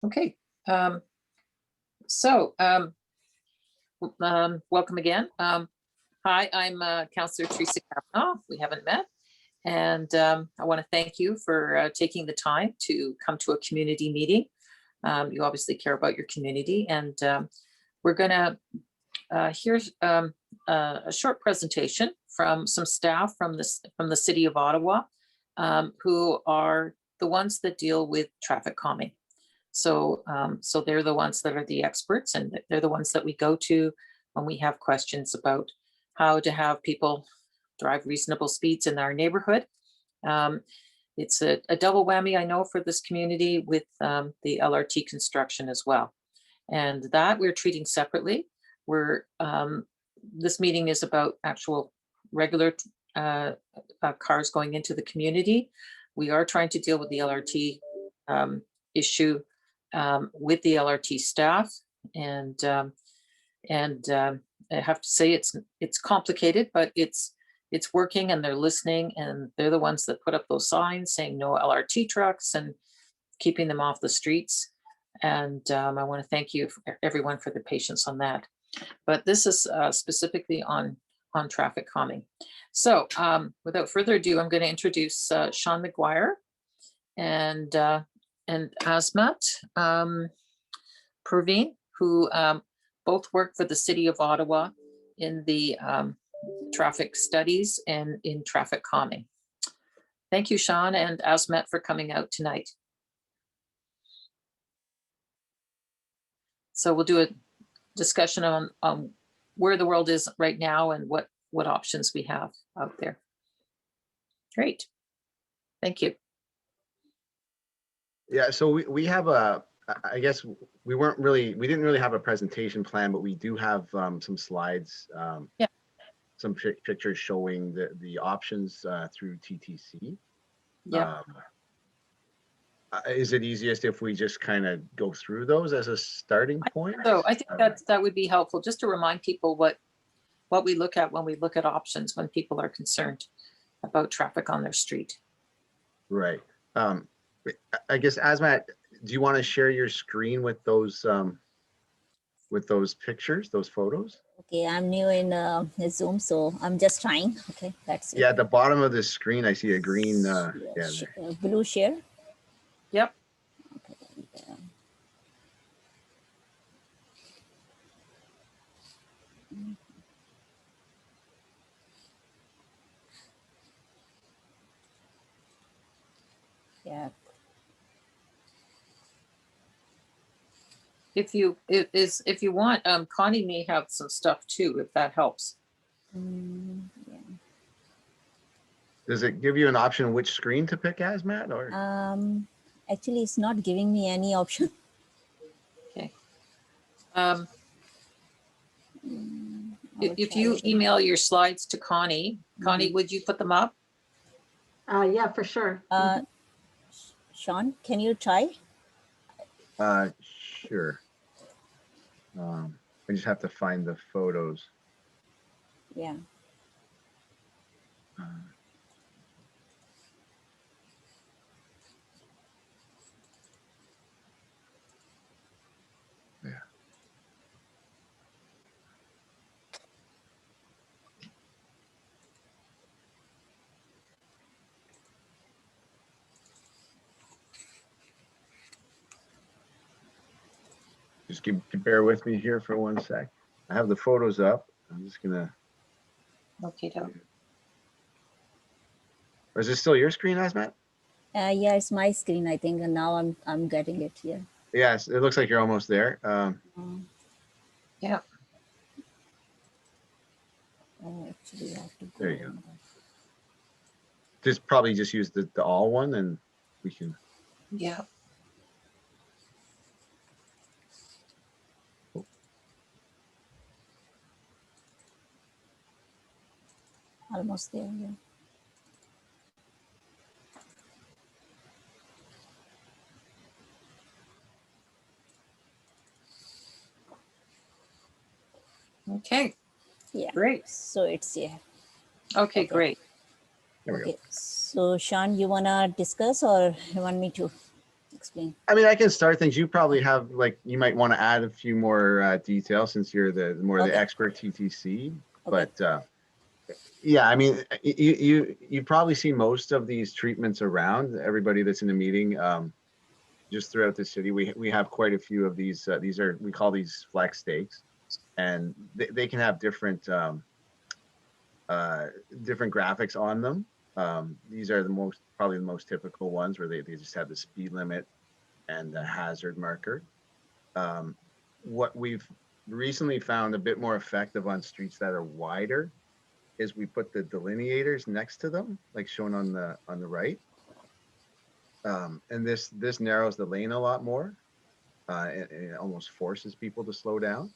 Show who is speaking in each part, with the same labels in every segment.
Speaker 1: Okay, welcome again. Hi, I'm Councillor Teresa Kavanaugh. We haven't met. And I want to thank you for taking the time to come to a community meeting. You obviously care about your community, and we're going to hear a short presentation from some staff from the City of Ottawa, who are the ones that deal with traffic calming. So they're the ones that are the experts, and they're the ones that we go to when we have questions about how to have people drive reasonable speeds in our neighborhood. It's a double whammy, I know, for this community with the LRT construction as well. And that we're treating separately. This meeting is about actual regular cars going into the community. We are trying to deal with the LRT issue with the LRT staff, and I have to say it's complicated, but it's working, and they're listening, and they're the ones that put up those signs saying no LRT trucks and keeping them off the streets. And I want to thank you everyone for the patience on that. But this is specifically on traffic calming. So without further ado, I'm going to introduce Sean McGuire and Asmat Praveen, who both work for the City of Ottawa in the traffic studies and in traffic calming. Thank you, Sean and Asmat, for coming out tonight. So we'll do a discussion on where the world is right now and what options we have out there. Great. Thank you.
Speaker 2: Yeah, so we have I guess we didn't really have a presentation plan, but we do have some slides,
Speaker 1: yeah,
Speaker 2: some pictures showing the options through TTC.
Speaker 1: Yeah.
Speaker 2: Is it easiest if we just kind of go through those as a starting point?
Speaker 1: So I think that would be helpful, just to remind people what we look at when we look at options when people are concerned about traffic on their street.
Speaker 2: Right. I guess, Asmat, do you want to share your screen with those pictures, those photos?
Speaker 3: Okay, I'm new in Zoom, so I'm just trying. Okay, that's it.
Speaker 2: Yeah, at the bottom of the screen, I see a green,
Speaker 3: blue share.
Speaker 1: Yep.
Speaker 3: Okay. Yeah.
Speaker 1: If you want, Connie may have some stuff too, if that helps.
Speaker 3: Yeah.
Speaker 2: Does it give you an option which screen to pick, Asmat, or?
Speaker 3: Actually, it's not giving me any option.
Speaker 1: Okay. If you email your slides to Connie, Connie, would you put them up?
Speaker 4: Yeah, for sure.
Speaker 3: Sean, can you try?
Speaker 2: Sure. I just have to find the photos.
Speaker 3: Yeah.
Speaker 2: Yeah. Just bear with me here for 1 sec. I have the photos up. I'm just gonna.
Speaker 1: Okay.
Speaker 2: Or is it still your screen, Asmat?
Speaker 3: Yeah, it's my screen, I think, and now I'm getting it here.
Speaker 2: Yes, it looks like you're almost there.
Speaker 1: Yeah.
Speaker 3: Oh, actually, I have to go.
Speaker 2: There you go. Probably just use the all one, and we can.
Speaker 1: Yeah.
Speaker 3: Almost there. Yeah.
Speaker 1: Okay.
Speaker 3: Yeah.
Speaker 1: Great.
Speaker 3: So it's
Speaker 1: Okay, great.
Speaker 2: There we go.
Speaker 3: So Sean, you wanna discuss or you want me to? explain.
Speaker 2: I mean, I can start things. You probably have, like, you might want to add a few more details since you're the more the
Speaker 3: Okay.
Speaker 2: expert TTC.
Speaker 3: Okay.
Speaker 2: But yeah, I mean, you probably see most of these treatments around. Everybody that's in the meeting, just throughout the city, we have quite a few of these. These are, we call these flex stakes, and they can have different different graphics on them. These are probably the most typical ones where they just have the speed limit and the hazard marker. What we've recently found a bit more effective on streets that are wider is we put the delineators next to them, like shown on the right. And this narrows the lane a lot more. It almost forces people to slow down.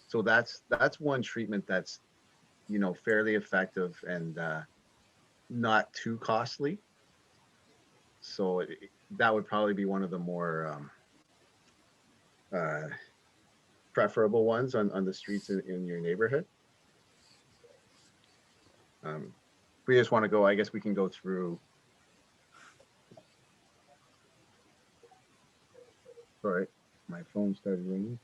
Speaker 2: So that's one treatment that's, you know, fairly effective and not too costly. So that would probably be one of the more preferable ones on the streets in your neighborhood. We just want to go, I guess we can go through. Sorry, my phone started ringing.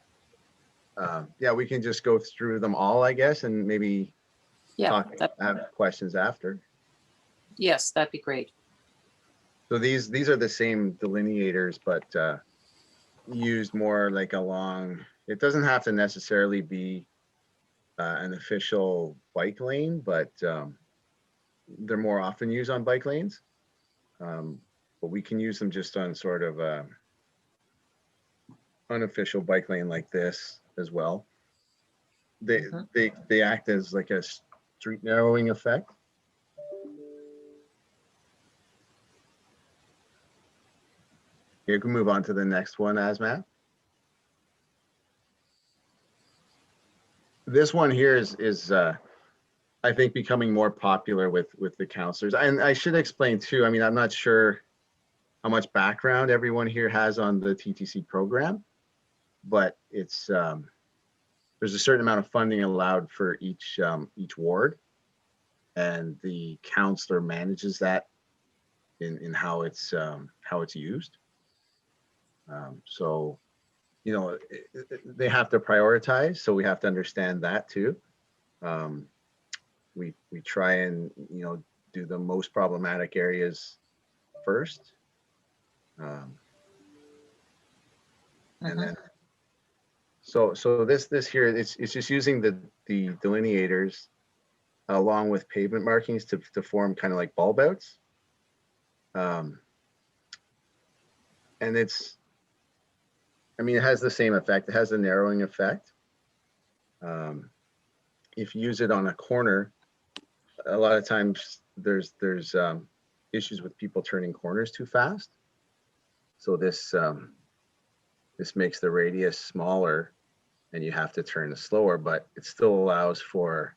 Speaker 2: Yeah, we can just go through them all, I guess, and maybe
Speaker 1: Yeah,
Speaker 2: have questions after.
Speaker 1: yes, that'd be great.
Speaker 2: So these are the same delineators, but used more like along. It doesn't have to necessarily be an official bike lane, but they're more often used on bike lanes. But we can use them just on sort of unofficial bike lane like this as well. They act as like a street narrowing effect. You can move on to the next one, Asmat. This one here is I think becoming more popular with the counselors. And I should explain too, I mean, I'm not sure how much background everyone here has on the TTC program, but it's there's a certain amount of funding allowed for each ward, and the counselor manages that in how it's used. So, you know, they have to prioritize, so we have to understand that too. We try and, you know, do the most problematic areas first, and then so this here, it's just using the delineators along with pavement markings to form kind of like bulb outs. And it's, I mean, it has the same effect. It has a narrowing effect. If you use it on a corner, a lot of times there's issues with people turning corners too fast. So this makes the radius smaller, and you have to turn slower, but it still allows for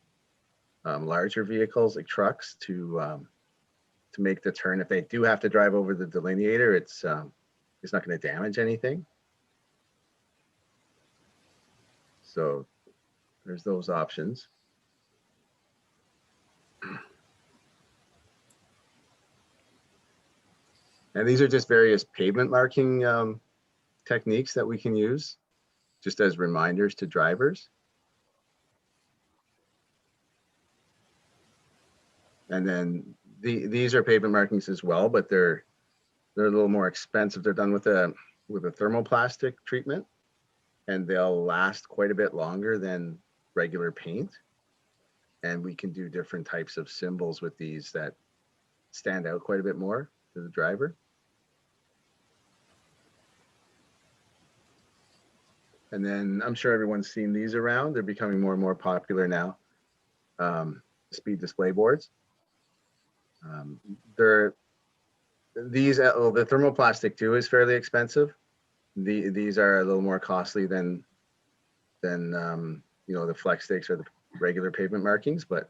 Speaker 2: larger vehicles like trucks to make the turn. If they do have to drive over the delineator, it's not going to damage anything. So there's those options. And these are just various pavement marking techniques that we can use just as reminders to drivers. And then these are pavement markings as well, but they're a little more expensive. They're done with a thermoplastic treatment, and they'll last quite a bit longer than regular paint. And we can do different types of symbols with these that stand out quite a bit more to the driver. And then I'm sure everyone's seen these around. They're becoming more and more popular now. Speed display boards. The thermoplastic too is fairly expensive. These are a little more costly than you know, the flex stakes or the regular pavement markings, but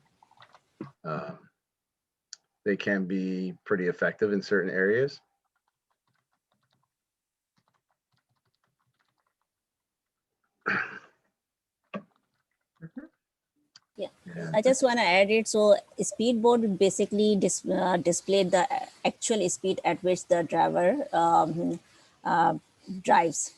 Speaker 2: they can be pretty effective in certain areas.
Speaker 3: Yeah, I just want to add it. So speed board basically displayed the actual speed at which the driver drives.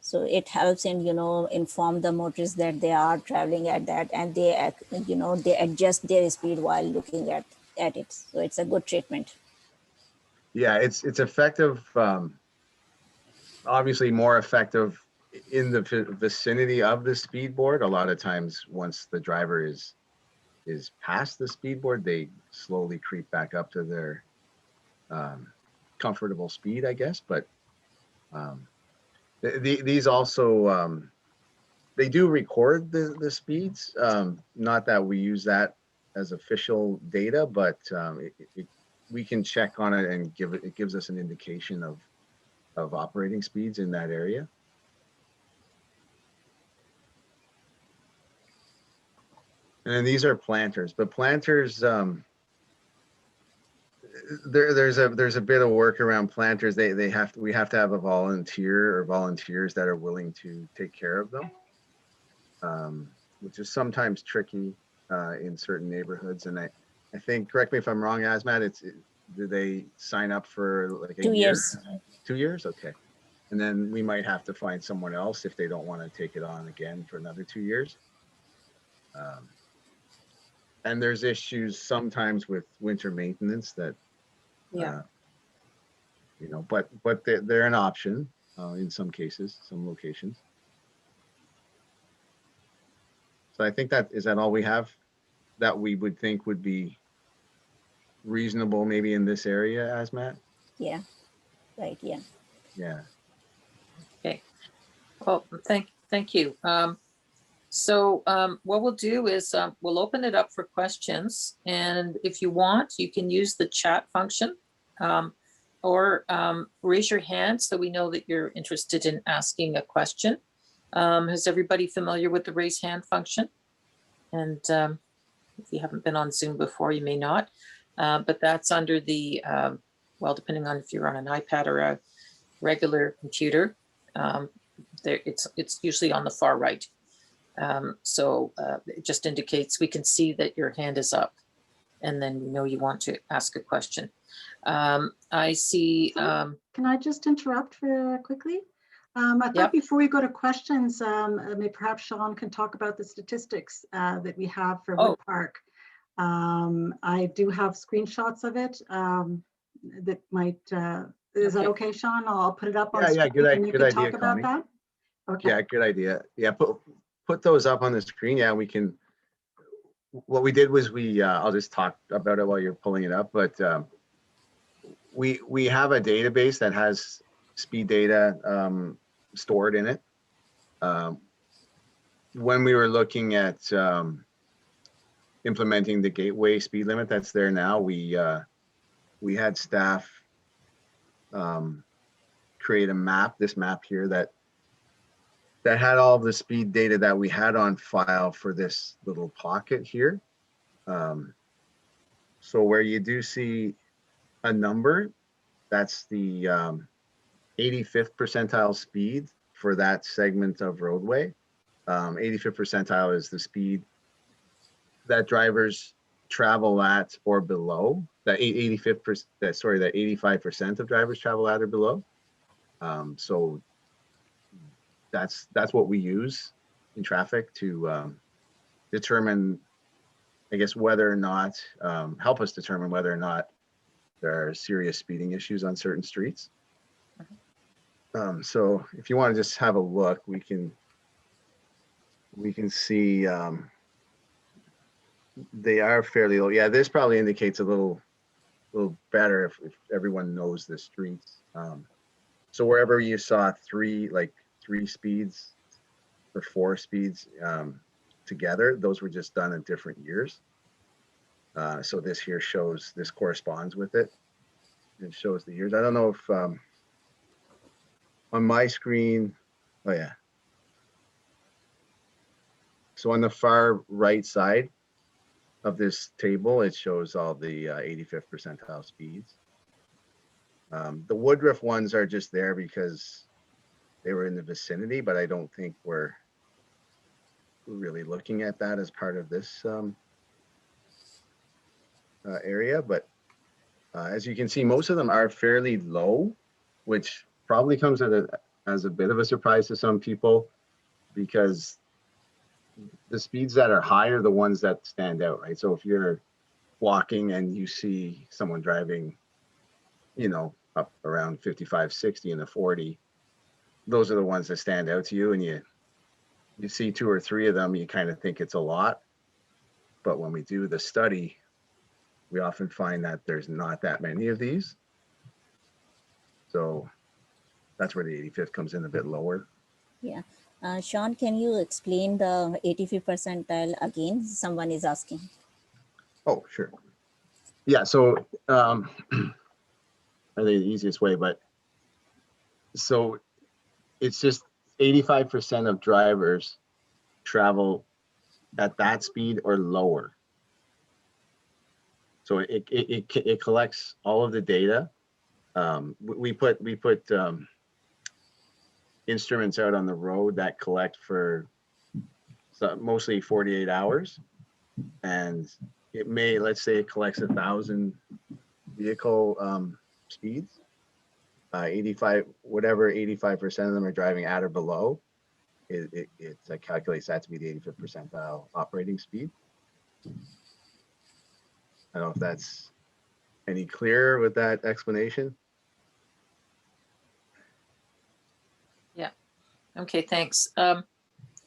Speaker 3: So it helps in, inform the motorists that they are traveling at that, and they, they adjust their speed while looking at it. So it's a good treatment.
Speaker 2: Yeah, it's effective. Obviously more effective in the vicinity of the speed board. A lot of times once the driver is past the speed board, they slowly creep back up to their comfortable speed, I guess. But these also, they do record the speeds. Not that we use that as official data, but we can check on it and it gives us an indication of operating speeds in that area. And then these are planters, but planters, there's a bit of work around planters. We have to have a volunteer or volunteers that are willing to take care of them, which is sometimes tricky in certain neighborhoods. And I think, correct me if I'm wrong, Asmat, do they sign up for like a
Speaker 3: 2
Speaker 2: year?
Speaker 3: years.
Speaker 2: 2 years? Okay. And then we might have to find someone else if they don't want to take it on again for another 2 years. And there's issues sometimes with winter maintenance that,
Speaker 1: Yeah.
Speaker 2: but they're an option in some cases, some locations. So I think is that all we have that we would think would be reasonable maybe in this area, Asmat?
Speaker 3: Yeah, right, yeah.
Speaker 2: Yeah.
Speaker 1: Okay. Well, thank you. So what we'll do is we'll open it up for questions. And if you want, you can use the chat function or raise your hand so we know that you're interested in asking a question. Is everybody familiar with the raise hand function? And if you haven't been on Zoom before, you may not. But that's under the, well, depending on if you're on an iPad or a regular computer, it's usually on the far right. So it just indicates we can see that your hand is up, and then we know you want to ask a question. I see.
Speaker 4: Can I just interrupt for quickly? I thought
Speaker 1: Yep.
Speaker 4: before we go to questions, maybe perhaps Sean can talk about the statistics that we have for
Speaker 1: Oh.
Speaker 4: Woodpark. I do have screenshots of it that might, is that okay, Sean? I'll put it up on screen and you can talk about that. Okay.
Speaker 2: Yeah, good idea. Yeah, put those up on the screen. Yeah, we can. What we did was I'll just talk about it while you're pulling it up, but we have a database that has speed data stored in it. When we were looking at implementing the gateway speed limit that's there now, we had staff create a map, this map here that had all of the speed data that we had on file for this little pocket here. So where you do see a number, that's the 85th percentile speed for that segment of roadway. 85th percentile is the speed that drivers travel at or below. That 85% of drivers travel at or below. So that's what we use in traffic to determine, I guess, whether or not, help us determine whether or not there are serious speeding issues on certain streets. So if you want to just have a look, we can see they are fairly low. Yeah, this probably indicates a little better if everyone knows the streets. So wherever you saw three speeds or 4 speeds together, those were just done in different years. So this here this corresponds with it. It shows the years. I don't know if on my screen, oh yeah. So on the far right side of this table, it shows all the 85th percentile speeds. The Woodruff ones are just there because they were in the vicinity, but I don't think we're really looking at that as part of this area. But As you can see, most of them are fairly low, which probably comes as a bit of a surprise to some people, because the speeds that are high are the ones that stand out, right? So if you're walking and you see someone driving, you know, up around 55, 60 in the 40, those are the ones that stand out to you, and you see 2 or 3 of them, you kind of think it's a lot. But when we do the study, we often find that there's not that many of these. So that's where the 85th comes in a bit lower.
Speaker 3: Yeah. Sean, can you explain the 85th percentile again? Someone is asking.
Speaker 2: Oh, sure. Yeah, so I think the easiest way, but so it's just 85% of drivers travel at that speed or lower. So it collects all of the data. We put instruments out on the road that collect for mostly 48 hours, and it may, let's say it collects 1,000 vehicle speeds. 85, whatever 85% of them are driving at or below, it calculates that to be the 85th percentile operating speed. I don't know if that's any clearer with that explanation.
Speaker 1: Yeah. Okay, thanks. And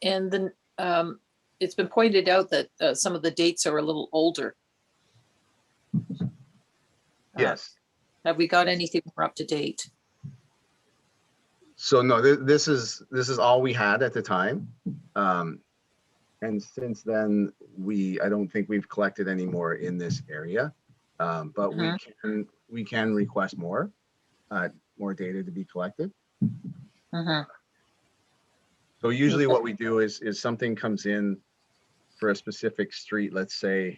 Speaker 1: then it's been pointed out that some of the dates are a little older.
Speaker 2: Yes.
Speaker 1: Have we got anything more up to date?
Speaker 2: So no, this is all we had at the time, and since then I don't think we've collected any more in this area, but we can request more data to be collected. So usually what we do is something comes in for a specific street, let's say,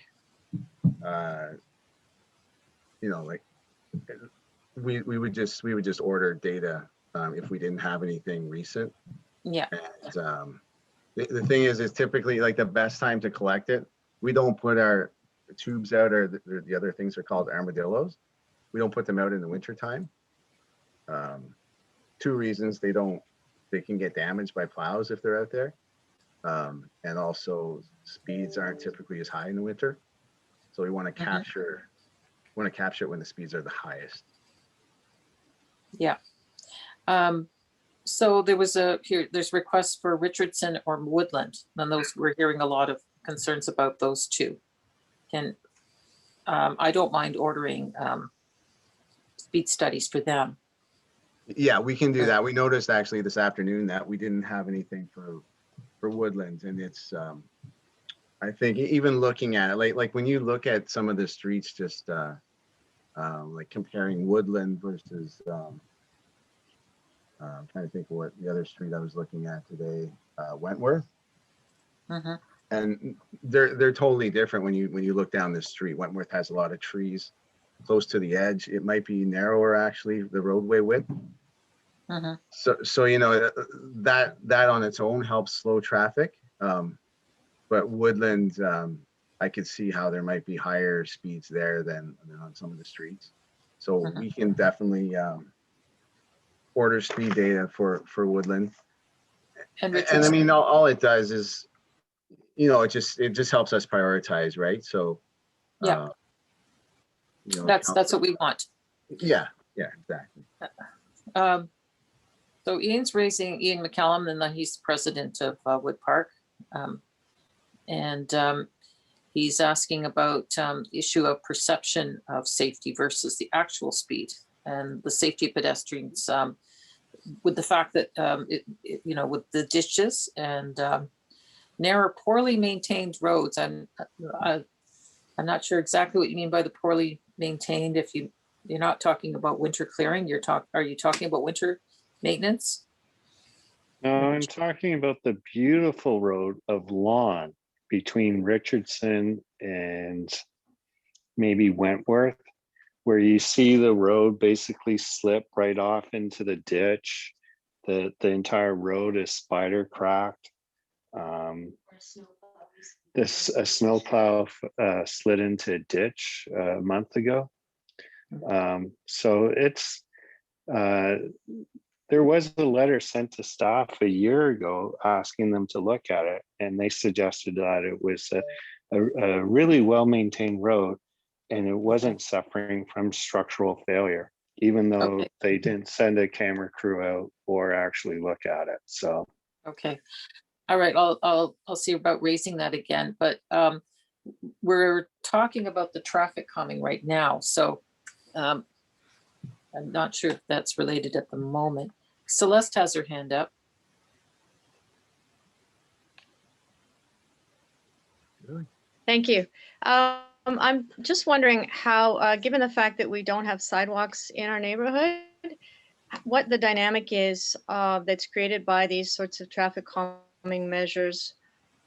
Speaker 2: you know, like we would just order data if we didn't have anything recent.
Speaker 1: Yeah.
Speaker 2: And the thing is typically like the best time to collect it. We don't put our tubes out, or the other things are called armadillos. We don't put them out in the winter time. 2 reasons: they can get damaged by plows if they're out there, and also speeds aren't typically as high in the winter. So we want to capture it when the speeds are the highest.
Speaker 1: Yeah. So there was there's requests for Richardson or Woodland, and those, we're hearing a lot of concerns about those 2. I don't mind ordering speed studies for them.
Speaker 2: Yeah, we can do that. We noticed actually this afternoon that we didn't have anything for Woodland, and it's I think even looking at it, like when you look at some of the streets, just like comparing Woodland versus I'm trying to think of what the other street I was looking at today, Wentworth. And they're totally different when you look down this street. Wentworth has a lot of trees close to the edge. It might be narrower actually, the roadway width. So you know that on its own helps slow traffic. But Woodland, I could see how there might be higher speeds there than on some of the streets. So we can definitely order speed data for Woodland. And I mean, all it does is, you know, it just helps us prioritize, right? So
Speaker 1: yeah,
Speaker 2: you know,
Speaker 1: that's what we want.
Speaker 2: Yeah, exactly.
Speaker 1: So Ian's raising, Ian McCallum, and then he's president of Woodpark, and he's asking about issue of perception of safety versus the actual speed and the safety of pedestrians, with the fact that you know, with the ditches and narrow, poorly maintained roads. I'm not sure exactly what you mean by the poorly maintained. If you're not talking about winter clearing, are you talking about winter maintenance?
Speaker 5: No, I'm talking about the beautiful road of lawn between Richardson and maybe Wentworth, where you see the road basically slip right off into the ditch. The entire road is spider cracked. A snowplow slid into a ditch a month ago. So it's, there was a letter sent to staff a year ago asking them to look at it, and they suggested that it was a really well-maintained road and it wasn't suffering from structural failure, even though
Speaker 1: Okay.
Speaker 5: they didn't send a camera crew out or actually look at it. So,
Speaker 1: Okay. All right, I'll see about raising that again, but we're talking about the traffic calming right now, so I'm not sure if that's related at the moment. Celeste has her hand up.
Speaker 6: Thank you. I'm just wondering how, given the fact that we don't have sidewalks in our neighborhood, what the dynamic is that's created by these sorts of traffic calming measures.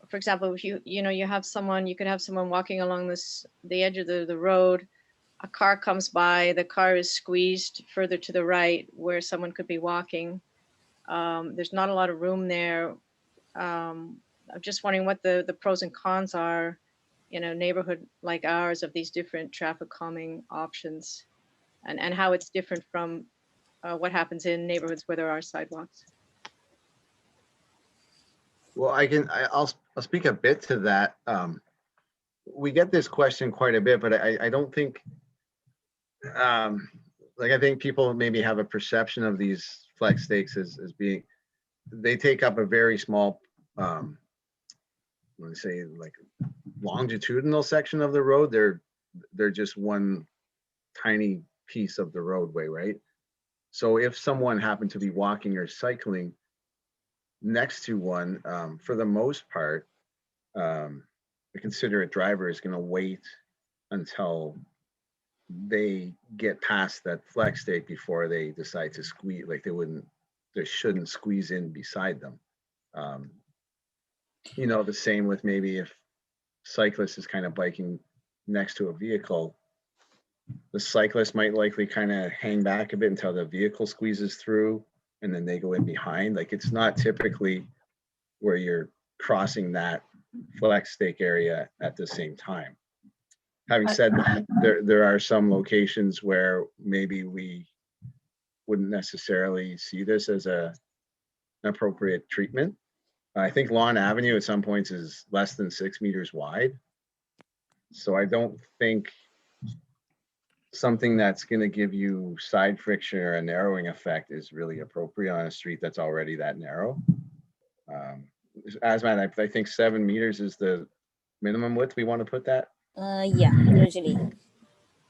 Speaker 6: For example, if you have someone, you could have someone walking along the edge of the road, a car comes by, the car is squeezed further to the right where someone could be walking. There's not a lot of room there. I'm just wondering what the pros and cons are in a neighborhood like ours of these different traffic calming options, and how it's different from what happens in neighborhoods where there are sidewalks.
Speaker 2: Well, I'll speak a bit to that. We get this question quite a bit, but I don't think, like, I think people maybe have a perception of these flex stakes as being, they take up a very small, let me say, like, longitudinal section of the road. They're just one tiny piece of the roadway, right? So if someone happened to be walking or cycling next to one, for the most part, a considerate driver is going to wait until they get past that flex stake before they decide to squeeze. Like, they shouldn't squeeze in beside them. The same with maybe if cyclist is kind of biking next to a vehicle, the cyclist might likely kind of hang back a bit until the vehicle squeezes through and then they go in behind. Like, it's not typically where you're crossing that flex stake area at the same time. Having said that, there are some locations where maybe we wouldn't necessarily see this as an appropriate treatment. I think Lawn Avenue at some points is less than 6 meters wide. So I don't think something that's going to give you side friction or a narrowing effect is really appropriate on a street that's already that narrow. Asmat, I think 7 meters is the minimum width we want to put that.
Speaker 3: Yeah, usually.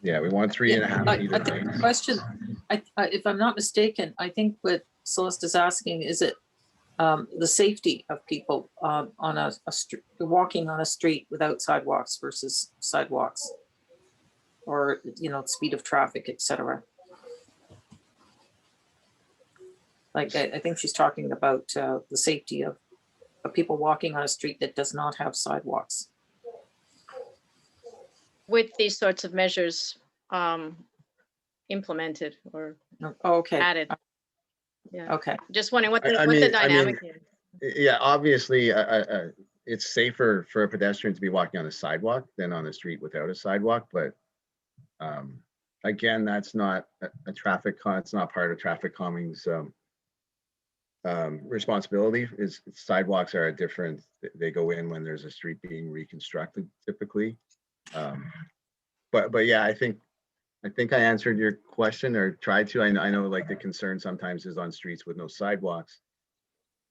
Speaker 2: Yeah, we want 3.5 meter lanes.
Speaker 1: Question, if I'm not mistaken, I think what Celeste is asking, is it the safety of people on a street, walking on a street without sidewalks versus sidewalks, or speed of traffic, etc. Like, I think she's talking about the safety of people walking on a street that does not have sidewalks.
Speaker 6: With these sorts of measures implemented or added. Yeah.
Speaker 1: Okay.
Speaker 6: Just wondering what the dynamic is.
Speaker 2: Yeah, obviously, it's safer for a pedestrian to be walking on a sidewalk than on a street without a sidewalk. But again, that's not it's not part of traffic calming's responsibility. Sidewalks are different. They go in when there's a street being reconstructed, typically. But yeah, I think I answered your question, or tried to. I know like the concern sometimes is on streets with no sidewalks.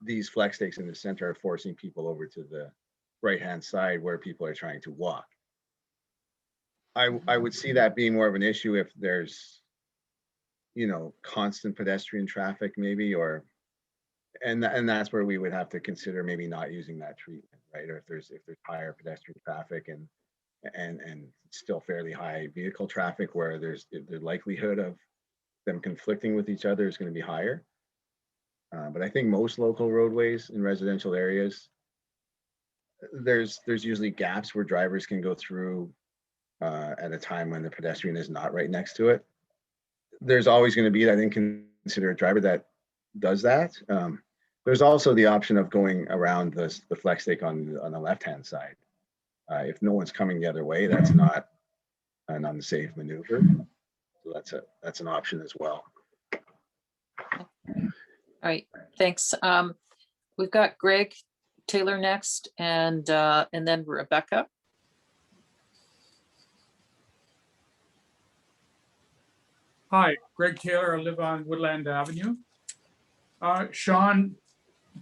Speaker 2: These flex stakes in the center are forcing people over to the right-hand side where people are trying to walk. I would see that being more of an issue if there's, constant pedestrian traffic maybe, and that's where we would have to consider maybe not using that treatment, right? Or if there's higher pedestrian traffic and still fairly high vehicle traffic where the likelihood of them conflicting with each other is going to be higher. But I think most local roadways in residential areas, there's usually gaps where drivers can go through at a time when the pedestrian is not right next to it. There's always going to be, I think, considerate driver that does that. There's also the option of going around the flex stake on the left-hand side. If no one's coming the other way, that's not an unsafe maneuver. So that's an option as well.
Speaker 1: All right, thanks. We've got Greg Taylor next, and then Rebecca.
Speaker 7: Hi, Greg Taylor. I live on Woodland Avenue. Sean,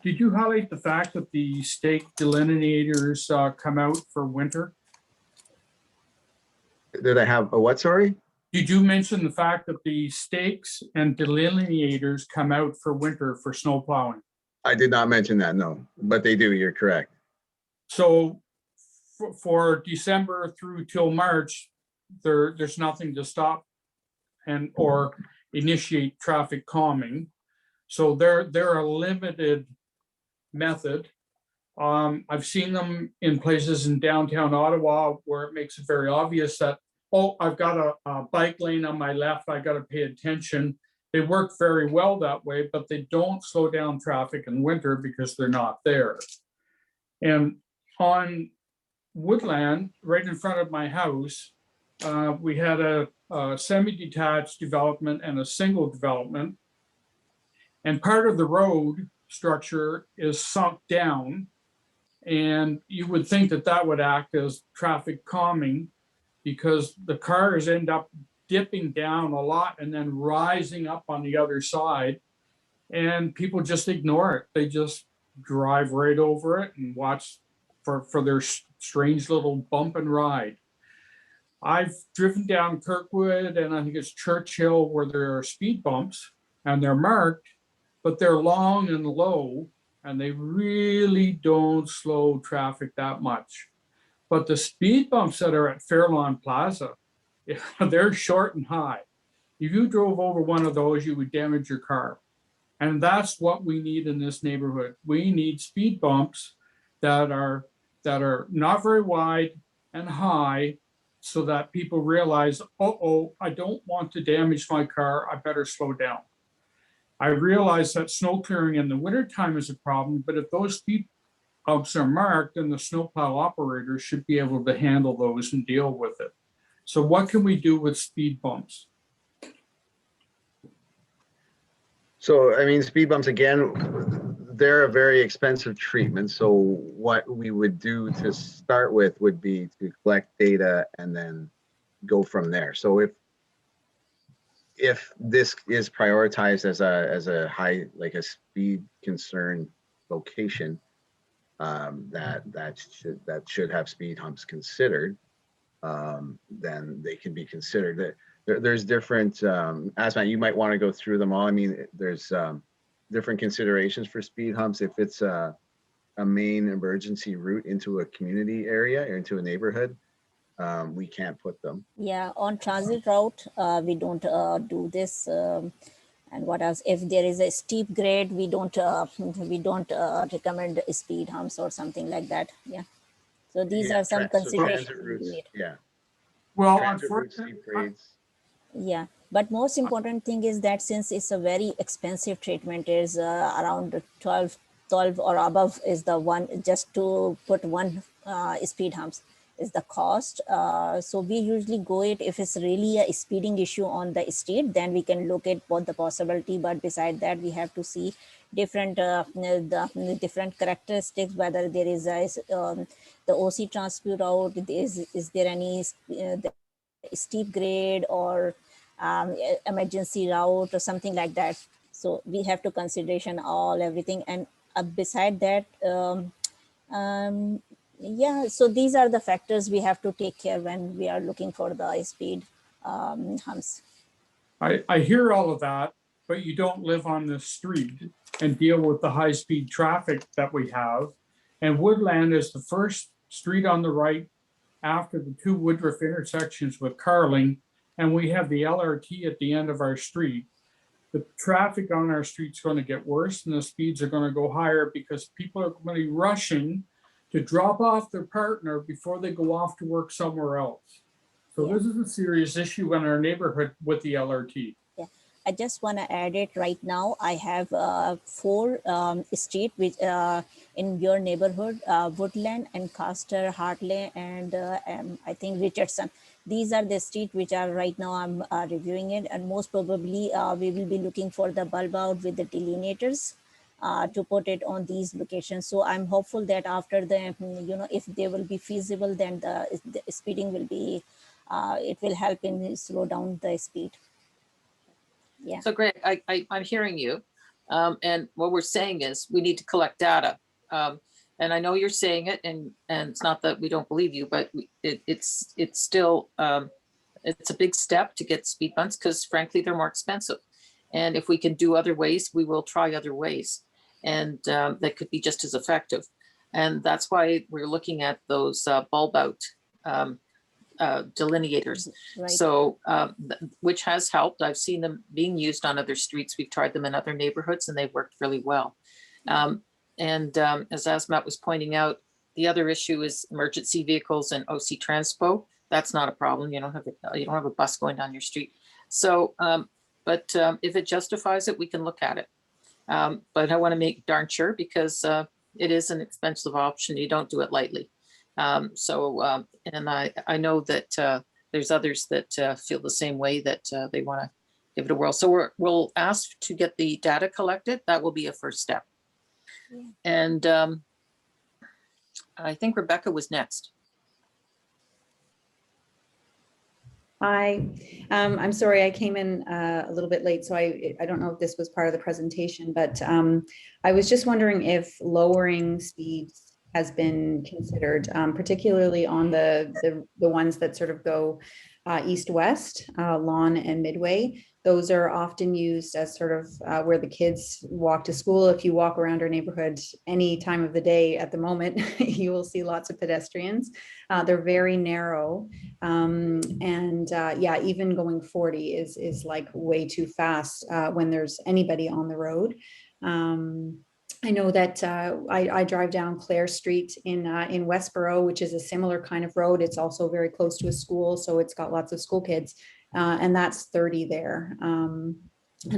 Speaker 7: did you highlight the fact that the stake delineators come out for winter?
Speaker 2: Did I have a what, sorry?
Speaker 7: Did you mention the fact that the stakes and delineators come out for winter for snow plowing?
Speaker 2: I did not mention that, no, but they do, you're correct.
Speaker 7: So for December through till March, there's nothing to stop and or initiate traffic calming. So they're a limited method. I've seen them in places in downtown Ottawa where it makes it very obvious that, oh, I've got a bike lane on my left, I got to pay attention. They work very well that way, but they don't slow down traffic in winter because they're not there. And on Woodland, right in front of my house, we had a semi-detached development and a single development. And part of the road structure is sunk down. And you would think that that would act as traffic calming because the cars end up dipping down a lot and then rising up on the other side. And people just ignore it. They just drive right over it and watch for their strange little bump and ride. I've driven down Kirkwood and I think it's Churchill where there are speed bumps and they're marked, but they're long and low and they really don't slow traffic that much. But the speed bumps that are at Fairlawn Plaza, they're short and high. If you drove over one of those, you would damage your car. And that's what we need in this neighborhood. We need speed bumps that are not very wide and high so that people realize, uh-oh, I don't want to damage my car, I better slow down. I realize that snow clearing in the wintertime is a problem, but if those speed bumps are marked, then the snowplow operators should be able to handle those and deal with it. So what can we do with speed bumps?
Speaker 2: So, I mean, speed bumps, again, they're a very expensive treatment. So what we would do to start with would be to collect data and then go from there. So if this is prioritized as a high, like a speed concern location, that should have speed humps considered, then they can be considered. There's different, Asmat, you might want to go through them all. I mean, there's different considerations for speed humps. If it's a main emergency route into a community area or into a neighborhood, we can't put them.
Speaker 3: Yeah, on transit route, we don't do this. And what else? If there is a steep grade, we don't recommend speed humps or something like that. Yeah. So these are some considerations.
Speaker 2: Yeah.
Speaker 7: Well,
Speaker 2: unfortunately,
Speaker 3: yeah, but most important thing is that since it's a very expensive treatment, is around 12 or above is the one, just to put one speed humps is the cost. So we usually go it if it's really a speeding issue on the street, then we can look at both the possibility. But beside that, we have to see different the different characteristics, whether there is the OC transport route, is there any steep grade or emergency route or something like that. So we have to consideration everything. And beside that, yeah, so these are the factors we have to take care when we are looking for the speed humps.
Speaker 7: I hear all of that, but you don't live on the street and deal with the high-speed traffic that we have. And Woodland is the first street on the right after the two Woodruff intersections with Carling, and we have the LRT at the end of our street. The traffic on our street is going to get worse and the speeds are going to go higher because people are going to be rushing to drop off their partner before they go off to work somewhere else. So this is a serious issue in our neighborhood with the LRT.
Speaker 3: Yeah, I just want to add it right now. I have 4 streets which in your neighborhood, Woodland, Ancaster, Hartley, and I think Richardson. these are the street which are right now I'm reviewing it, and most probably we will be looking for the bulb out with the delineators to put it on these locations. So I'm hopeful that after the, if they will be feasible, then the speeding will be, it will help in slow down the speed. Yeah.
Speaker 1: So Greg, I'm hearing you. And what we're saying is we need to collect data. And I know you're saying it, and it's not that we don't believe you, but it's still, it's a big step to get speed bumps because frankly, they're more expensive. And if we can do other ways, we will try other ways. And that could be just as effective. And that's why we're looking at those bulb out delineators.
Speaker 3: Right. So,
Speaker 1: which has helped. I've seen them being used on other streets. We've tried them in other neighborhoods and they've worked really well. As Asmat was pointing out, the other issue is emergency vehicles and OC Transpo. That's not a problem. You don't have a bus going down your street. So, but if it justifies it, we can look at it. But I want to make darn sure because it is an expensive option. You don't do it lightly. And I know that there's others that feel the same way, that they want to give it a whirl. So we'll ask to get the data collected. That will be a first step.
Speaker 3: Yeah.
Speaker 1: And I think Rebecca was next.
Speaker 8: Hi, I'm sorry I came in a little bit late, so I don't know if this was part of the presentation, but I was just wondering if lowering speeds has been considered, particularly on the ones that sort of go east-west, Lawn and Midway. Those are often used as sort of where the kids walk to school. If you walk around our neighborhood any time of the day at the moment, you will see lots of pedestrians. They're very narrow. Yeah, even going 40 is like way too fast when there's anybody on the road. I know that I drive down Clare Street in Westboro, which is a similar kind of road. It's also very close to a school, so it's got lots of school kids, and that's 30 there. And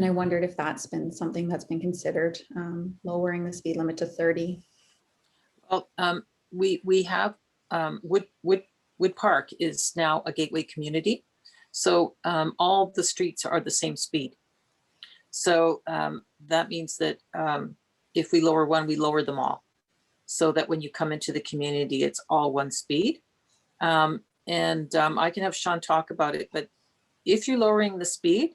Speaker 8: I wondered if that's been something that's been considered, lowering the speed limit to 30.
Speaker 1: Well, we have Woodpark is now a gateway community, so all the streets are the same speed. So that means that if we lower one, we lower them all, so that when you come into the community, it's all one speed. I can have Sean talk about it, but if you're lowering the speed,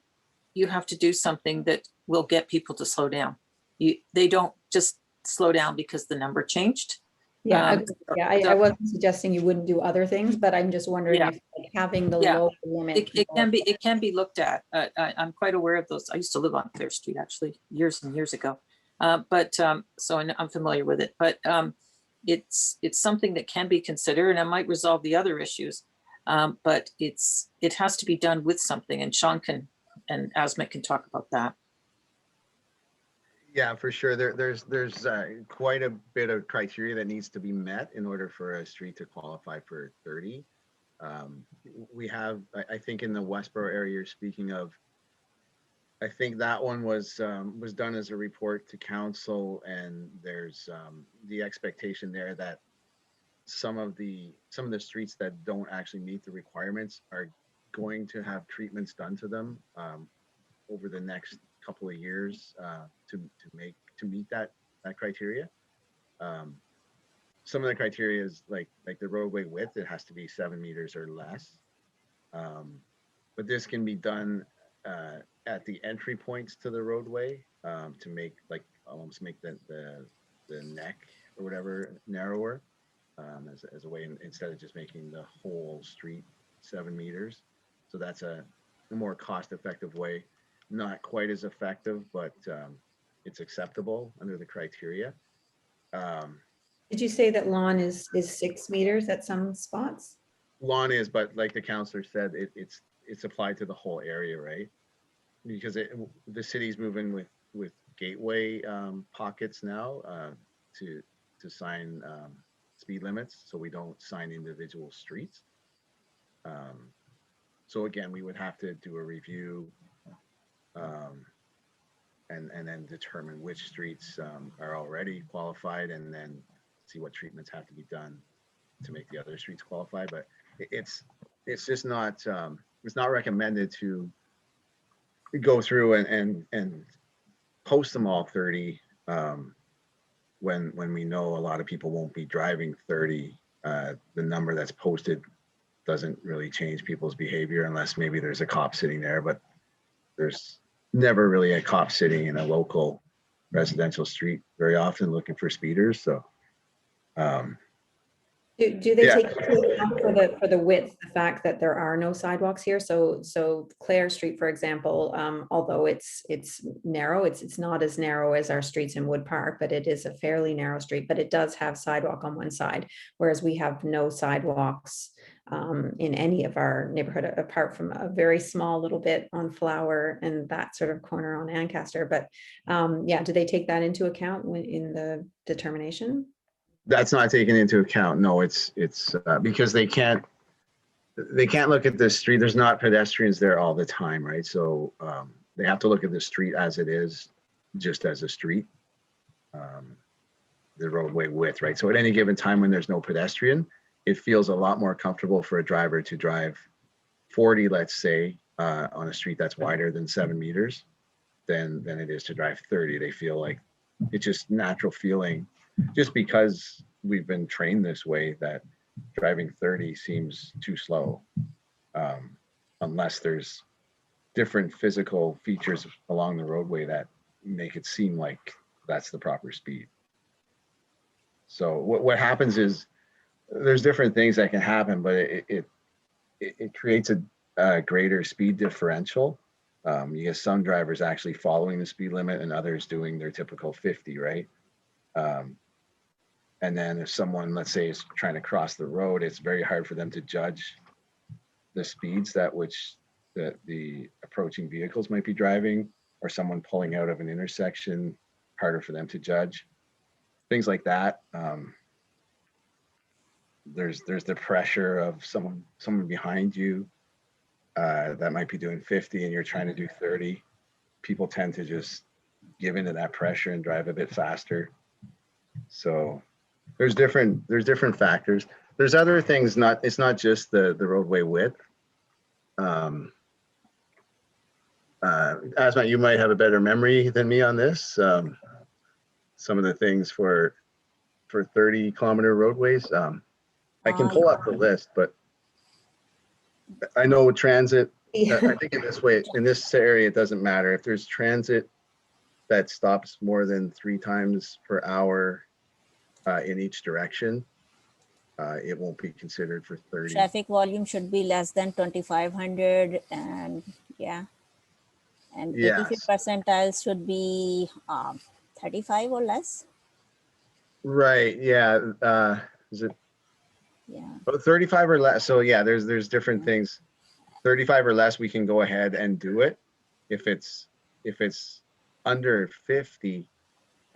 Speaker 1: you have to do something that will get people to slow down. They don't just slow down because the number changed.
Speaker 8: Yeah, I wasn't suggesting you wouldn't do other things, but I'm just wondering if like, having the low limit.
Speaker 1: It can be looked at. I'm quite aware of those. I used to live on Clare Street actually years and years ago. So I'm familiar with it, but it's something that can be considered, and it might resolve the other issues. But it has to be done with something, and Sean and Asmat can talk about that.
Speaker 2: Yeah, for sure. There's quite a bit of criteria that needs to be met in order for a street to qualify for 30. We have, I think, in the Westboro area you're speaking of, I think that one was done as a report to council, and there's the expectation there that some of the streets that don't actually meet the requirements are going to have treatments done to them over the next couple of years to meet that criteria. Some of the criteria is like the roadway width, it has to be 7 meters or less. But this can be done at the entry points to the roadway to make almost make the neck or whatever narrower as a way, instead of just making the whole street 7 meters. So that's a more cost-effective way. Not quite as effective, but it's acceptable under the criteria.
Speaker 8: Did you say that lawn is 6 meters at some spots?
Speaker 2: Lawn is, but like the counselor said, it's applied to the whole area, right? Because the city's moving with gateway pockets now to sign speed limits, so we don't sign individual streets. So again, we would have to do a review and then determine which streets are already qualified, and then see what treatments have to be done to make the other streets qualify. But it's it's just not, it's not recommended to go through and post them all 30 when we know a lot of people won't be driving 30. The number that's posted doesn't really change people's behavior unless maybe there's a cop sitting there, but there's never really a cop sitting in a local residential street very often looking for speeders. So
Speaker 8: Do they
Speaker 2: Yeah.
Speaker 8: take into account for the width, the fact that there are no sidewalks here? So Clare Street, for example, although it's narrow, it's not as narrow as our streets in Woodpark, but it is a fairly narrow street, but it does have sidewalk on one side, whereas we have no sidewalks in any of our neighborhood, apart from a very small little bit on Flower and that sort of corner on Ancaster. But yeah, do they take that into account in the determination?
Speaker 2: that's not taken into account. No, it's because they can't look at the street. There's not pedestrians there all the time, right? So they have to look at the street as it is, just as a street, the roadway width, right? So at any given time when there's no pedestrian, it feels a lot more comfortable for a driver to drive 40, let's say, on a street that's wider than 7 meters than it is to drive 30. They feel like it's just natural feeling, just because we've been trained this way, that driving 30 seems too slow, unless there's different physical features along the roadway that make it seem like that's the proper speed. So what happens is there's different things that can happen, but it creates a greater speed differential. You get some drivers actually following the speed limit and others doing their typical 50, right? And then if someone, let's say, is trying to cross the road, it's very hard for them to judge the speeds that the approaching vehicles might be driving, or someone pulling out of an intersection, harder for them to judge. Things like that. There's the pressure of someone behind you that might be doing 50 and you're trying to do 30. People tend to just give into that pressure and drive a bit faster. So there's different factors. There's other things. It's not just the roadway width. Asma, you might have a better memory than me on this. Some of the things for 30-kilometer roadways. I can pull up the list, but I know transit. I think in this area, it doesn't matter if there's transit that stops more than 3 times per hour in each direction. It won't be considered for 30.
Speaker 3: Traffic volume should be less than 2,500, and yeah. And
Speaker 2: Yes.
Speaker 3: 85th percentile should be 35 or less.
Speaker 2: Right. Yeah. Is it?
Speaker 3: Yeah.
Speaker 2: 35 or less. So yeah, there's different things. 35 or less, we can go ahead and do it. If it's under 50,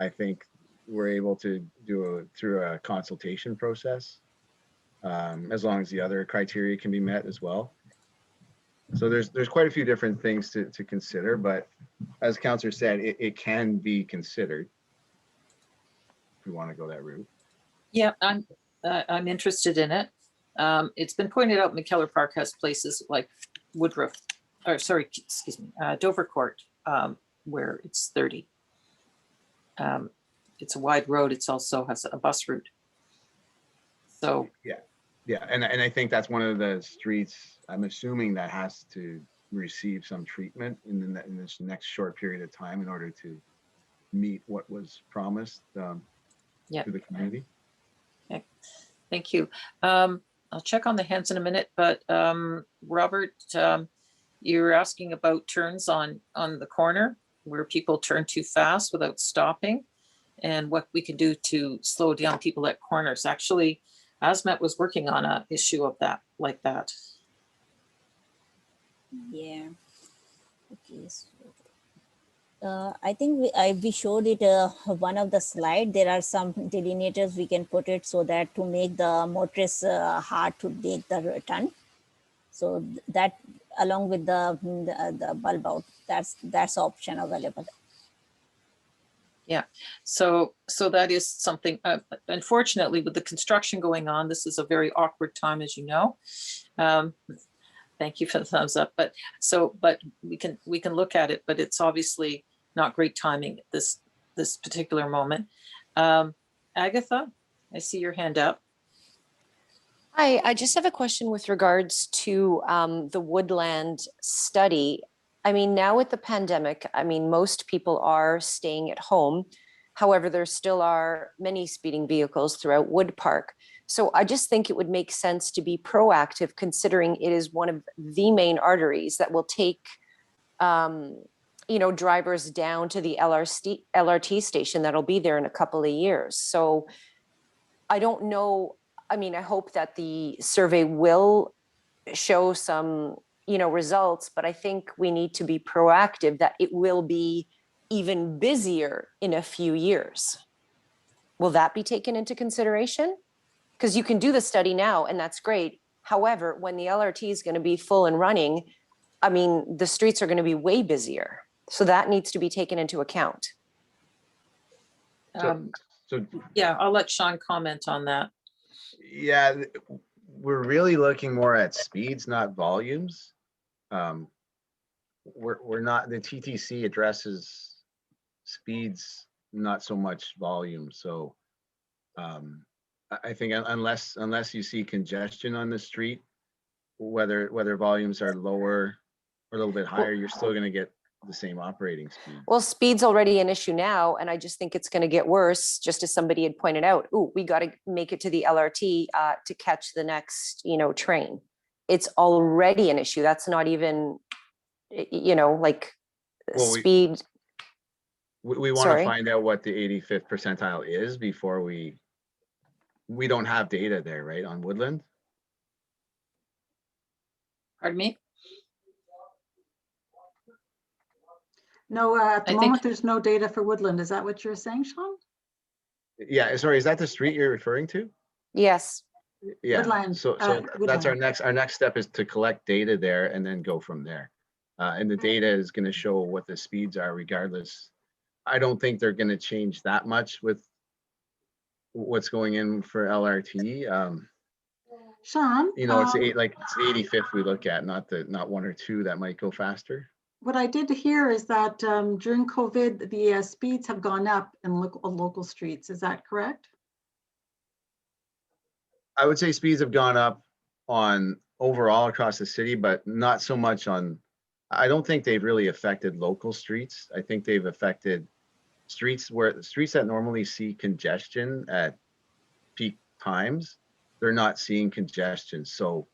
Speaker 2: I think we're able to do it through a consultation process, as long as the other criteria can be met as well. So there's quite a few different things to consider, but as Councillor said, it can be considered if we want to go that route.
Speaker 1: Yeah, I'm interested in it. It's been pointed out McKellar Park has places like Dovercourt, where it's 30. It's a wide road. It's also has a bus route. So
Speaker 2: yeah, and I think that's one of the streets, I'm assuming, that has to receive some treatment in this next short period of time in order to meet what was promised to the community.
Speaker 1: Okay. Thank you. I'll check on the hands in a minute, but Robert, you're asking about turns on the corner where people turn too fast without stopping, and what we can do to slow down people at corners. Actually, ASMET was working on an issue of that, like that.
Speaker 3: Yeah. Okay. So, I think we showed it one of the slide. There are some delineators we can put it so that to make the motorists hard to take the turn. So that along with the bulb out, that's option available.
Speaker 1: Yeah, so that is something, unfortunately, with the construction going on, this is a very awkward time, as you know. Thank you for the thumbs up. But we can look at it, but it's obviously not great timing at this particular moment. Agatha, I see your hand up.
Speaker 9: Hi, I just have a question with regards to the woodland study. I mean, now with the pandemic, I mean, most people are staying at home. However, there still are many speeding vehicles throughout Woodpark. So I just think it would make sense to be proactive, considering it is one of the main arteries that will take, drivers down to the LRT station that'll be there in a couple of years. So I don't know. I mean, I hope that the survey will show some, results, but I think we need to be proactive that it will be even busier in a few years. Will that be taken into consideration? Because you can do the study now and that's great. However, when the LRT is going to be full and running, I mean, the streets are going to be way busier. So that needs to be taken into account.
Speaker 1: Yeah, I'll let Sean comment on that.
Speaker 2: Yeah, we're really looking more at speeds, not volumes. We're not, the TTC addresses speeds, not so much volume. So I think unless you see congestion on the street, whether volumes are lower or a little bit higher, you're still going to get the same operating speed.
Speaker 9: Well, speed's already an issue now, and I just think it's going to get worse. Just as somebody had pointed out, we got to make it to the LRT to catch the next, train. It's already an issue. That's not even, speed.
Speaker 2: We want to find out what the 85th percentile is before we don't have data there, right, on Woodland?
Speaker 1: Pardon me?
Speaker 4: No, at the moment, there's no data for Woodland. Is that what you're saying, Sean?
Speaker 2: Yeah, sorry, is that the street you're referring to?
Speaker 9: Yes.
Speaker 2: Yeah,
Speaker 4: Woodland,
Speaker 2: so that's our next step is to collect data there and then go from there. And the data is going to show what the speeds are regardless. I don't think they're going to change that much with what's going in for LRT.
Speaker 4: Sean,
Speaker 2: it's it's the 85th we look at, not one or two that might go faster.
Speaker 4: What I did hear is that during COVID, the speeds have gone up in local streets. Is that correct?
Speaker 2: I would say speeds have gone up on overall across the city, but not so much on, I don't think they've really affected local streets. I think they've affected streets that normally see congestion at peak times. They're not seeing congestion. So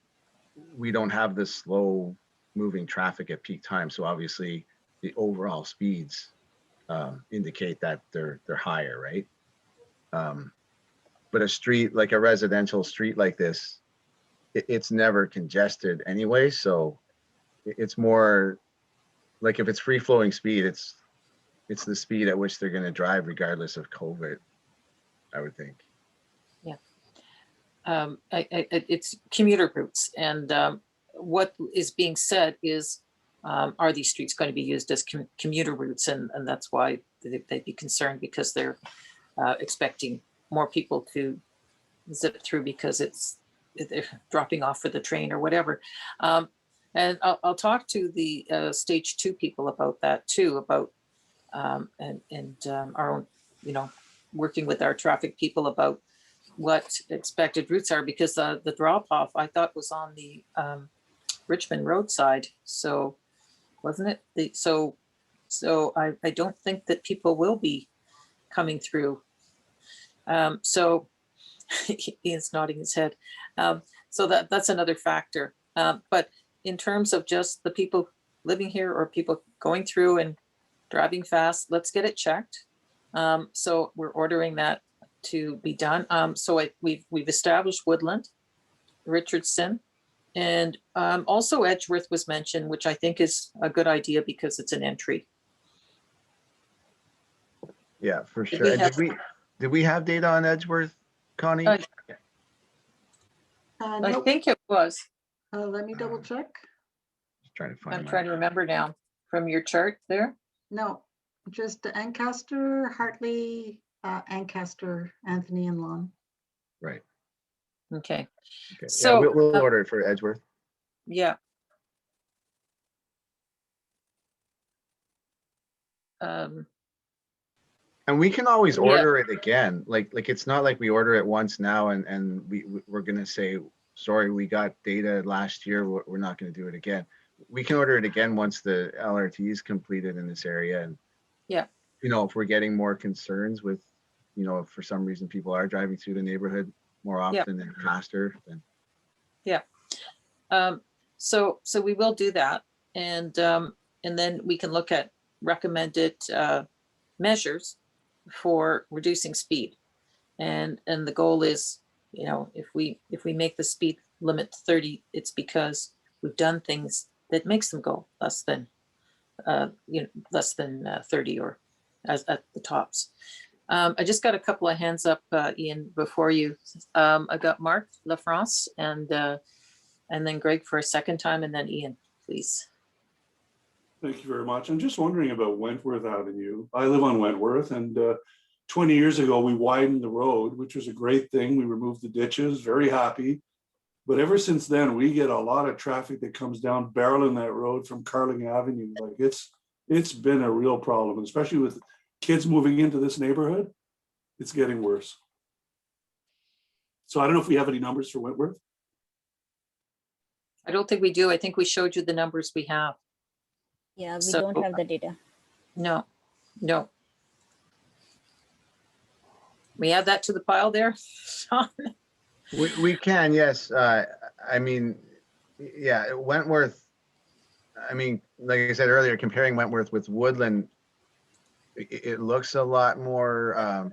Speaker 2: we don't have the slow moving traffic at peak time. So obviously the overall speeds indicate that they're higher, right? But a street, like a residential street like this, it's never congested anyway. So it's more like if it's free flowing speed, it's the speed at which they're going to drive regardless of COVID, I would think.
Speaker 1: Yeah. It's commuter routes, and what is being said is, are these streets going to be used as commuter routes? And that's why they'd be concerned, because they're expecting more people to zip through because they're dropping off for the train or whatever. And I'll talk to the stage 2 people about that too, about our own, working with our traffic people about what expected routes are, because the drop off I thought was on the Richmond roadside. So wasn't it? So I don't think that people will be coming through. So Ian's nodding his head. So that's another factor. But in terms of just the people living here or people going through and driving fast, let's get it checked. So we're ordering that to be done. So we've established Woodland, Richardson, and also Edgeworth was mentioned, which I think is a good idea because it's an entry.
Speaker 2: Yeah, for sure. Did we have data on Edgeworth, Connie?
Speaker 1: I
Speaker 4: Nope.
Speaker 1: think it was.
Speaker 4: Let me double check.
Speaker 2: Just trying to find.
Speaker 1: I'm trying to remember now from your chart there.
Speaker 4: No, just Ancaster, Hartley, Ancaster, Anthony, and Lon.
Speaker 2: Right.
Speaker 1: Okay.
Speaker 2: Okay.
Speaker 1: So
Speaker 2: yeah, we'll order it for Edgeworth.
Speaker 1: Yeah. Um,
Speaker 2: And we can always
Speaker 1: Yeah.
Speaker 2: order it again. Like it's not like we order it once now and we're gonna say, sorry, we got data last year. We're not gonna do it again. We can order it again once the LRT is completed in this area. And
Speaker 1: Yeah.
Speaker 2: if we're getting more concerns with, if for some reason people are driving through the neighborhood more often and faster, then
Speaker 1: So we will do that, and then we can look at recommended measures for reducing speed. And the goal is, if we make the speed limit 30, it's because we've done things that makes them go less than 30 or as at the tops. I just got a couple of hands up, Ian, before you. I got Mark LaFrance and then Greg for a second time, and then Ian, please.
Speaker 10: Thank you very much. I'm just wondering about Wentworth Avenue. I live on Wentworth, and 20 years ago, we widened the road, which was a great thing. We removed the ditches, very happy. But ever since then, we get a lot of traffic that comes down barreling that road from Carling Avenue. Like it's been a real problem, especially with kids moving into this neighborhood. It's getting worse. So I don't know if we have any numbers for Wentworth.
Speaker 1: I don't think we do. I think we showed you the numbers we have.
Speaker 3: Yeah, we
Speaker 1: So-
Speaker 3: don't have the data.
Speaker 1: No. We add that to the pile there, Sean?
Speaker 2: we can, yes. I mean, yeah, Wentworth, I mean, like I said earlier, comparing Wentworth with Woodland, it looks a lot more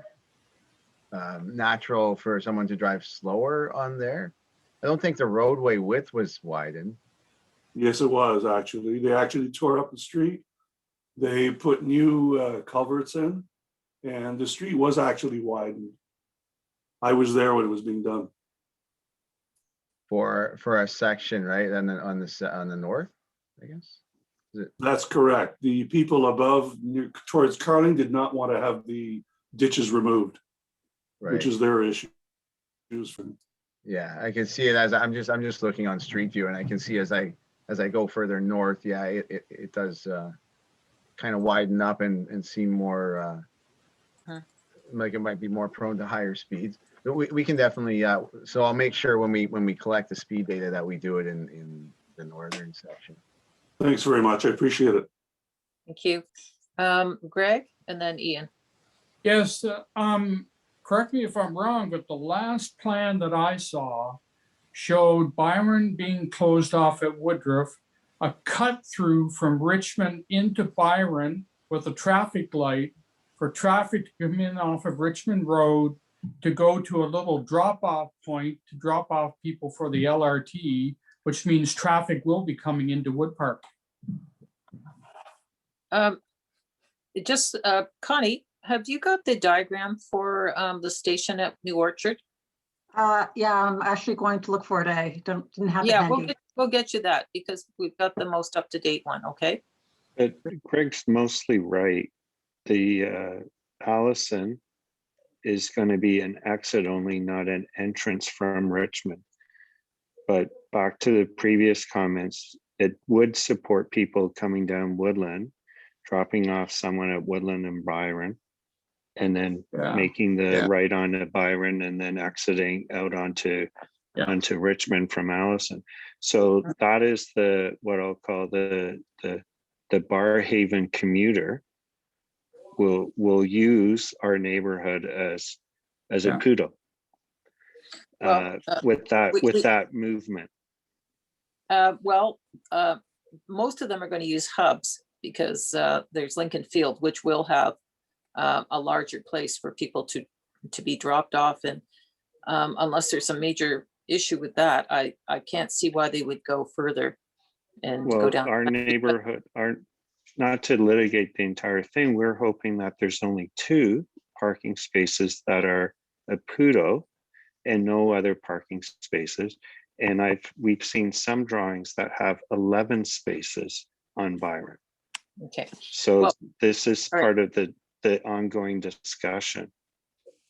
Speaker 2: natural for someone to drive slower on there. I don't think the roadway width was widened.
Speaker 10: Yes, it was actually. They actually tore up the street. They put new culverts in, and the street was actually widened. I was there when it was being done.
Speaker 2: For a section, right? And then on the north, I guess.
Speaker 10: That's correct. The people above towards Carling did not want to have the ditches removed,
Speaker 2: Right.
Speaker 10: which is their issue.
Speaker 2: Yeah, I can see it as I'm just looking on Street View, and I can see as I go further north, yeah, it does kind of widen up and seem more like it might be more prone to higher speeds. But we can definitely so I'll make sure when we collect the speed data that we do it in the northern section.
Speaker 10: Thanks very much. I appreciate it.
Speaker 1: Thank you. Greg and then Ian.
Speaker 7: Yes, correct me if I'm wrong, but the last plan that I saw showed Byron being closed off at Woodruff, a cut through from Richmond into Byron with a traffic light for traffic to come in off of Richmond Road to go to a little drop-off point to drop off people for the LRT, which means traffic will be coming into Woodpark.
Speaker 1: Connie, have you got the diagram for the station at New Orchard?
Speaker 4: Yeah, I'm actually going to look for it. I didn't have it
Speaker 1: Yeah,
Speaker 4: handy.
Speaker 1: we'll get you that because we've got the most up-to-date one, okay?
Speaker 5: But Greg's mostly right. The Allison is going to be an exit only, not an entrance from Richmond. But back to the previous comments, it would support people coming down Woodland, dropping off someone at Woodland and Byron, and then making the right onto Byron and then exiting out onto Richmond from Allison. So that is what I'll call the Barhaven commuter will use our neighborhood as a poodle with that movement.
Speaker 1: Most of them are going to use hubs because there's Lincoln Field, which will have a larger place for people to be dropped off. And unless there's some major issue with that, I can't see why they would go further and go down.
Speaker 5: Our neighborhood, not to litigate the entire thing, we're hoping that there's only 2 parking spaces that are a poodle and no other parking spaces. And we've seen some drawings that have 11 spaces on Byron.
Speaker 1: Okay.
Speaker 5: So this is part of the ongoing discussion.